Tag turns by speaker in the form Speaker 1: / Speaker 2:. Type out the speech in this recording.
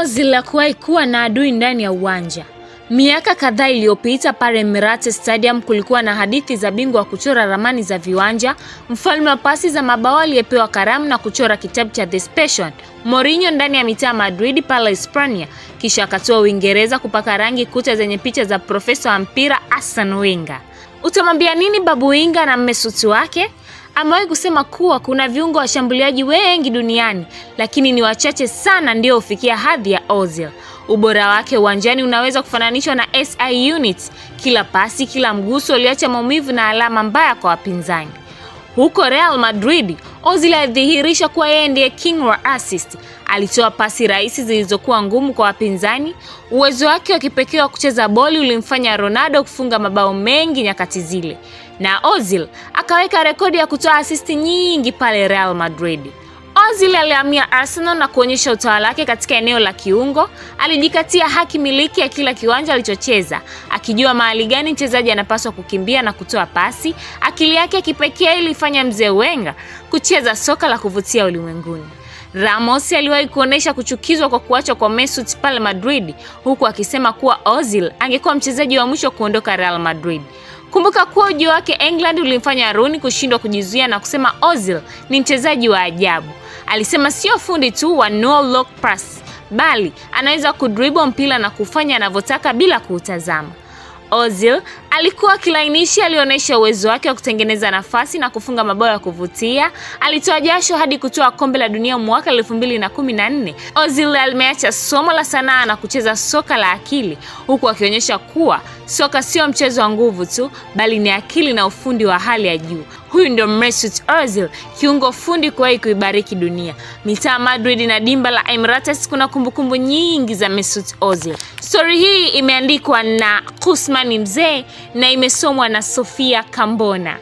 Speaker 1: Ozil hakuwahi kuwa na adui ndani ya uwanja. Miaka kadhaa iliyopita pale Emirates Stadium kulikuwa na hadithi za bingwa wa kuchora ramani za viwanja, mfalme wa pasi za mabao aliyepewa karamu na kuchora kitabu cha The Special, Mourinho ndani ya mitaa Madrid pale Hispania, kisha akatoa Uingereza kupaka rangi kuta zenye picha za profesa wa mpira Arsene Wenger. Utamwambia nini Babu Wenger na Mesut wake? Amewahi kusema kuwa kuna viungo washambuliaji wengi duniani, lakini ni wachache sana ndio hufikia hadhi ya Ozil. Ubora wake uwanjani unaweza kufananishwa na SI units. Kila pasi, kila mguso uliacha maumivu na alama mbaya kwa wapinzani. Huko Real Madrid, Ozil alidhihirisha kuwa yeye ndiye king wa assist. Alitoa pasi rahisi zilizokuwa ngumu kwa wapinzani. Uwezo wake wa kipekee wa kucheza boli ulimfanya Ronaldo kufunga mabao mengi nyakati zile. Na Ozil akaweka rekodi ya kutoa assist nyingi pale Real Madrid. Ozil alihamia Arsenal na kuonyesha utawala wake katika eneo la kiungo. Alijikatia haki miliki ya kila kiwanja alichocheza, akijua mahali gani mchezaji anapaswa kukimbia na kutoa pasi. Akili yake kipekee ilifanya mzee Wenger kucheza soka la kuvutia ulimwenguni. Ramos aliwahi kuonesha kuchukizwa kwa kuachwa kwa Mesut pale Madrid, huku akisema kuwa Ozil angekuwa mchezaji wa mwisho kuondoka Real Madrid. Kumbuka kuwa ujio wake England ulimfanya Rooney kushindwa kujizuia na kusema Ozil ni mchezaji wa ajabu. Alisema sio fundi tu wa no look pass, bali anaweza kudribble mpira na kufanya anavyotaka bila kuutazama. Ozil alikuwa kilainishi, alionyesha uwezo wake wa kutengeneza nafasi na kufunga mabao ya kuvutia. Alitoa jasho hadi kutoa kombe la dunia mwaka 2014. Ozil alimeacha somo la sanaa na kucheza soka la akili, huku akionyesha kuwa soka sio mchezo wa nguvu tu, bali ni akili na ufundi wa hali ya juu. Huyu ndio Mesut Ozil, kiungo fundi kuwahi kuibariki dunia. Mitaa Madrid na dimba la Emirates kuna kumbukumbu nyingi za Mesut Ozil. Story hii imeandikwa na Kusman Mzee na imesomwa na Sofia Kambona.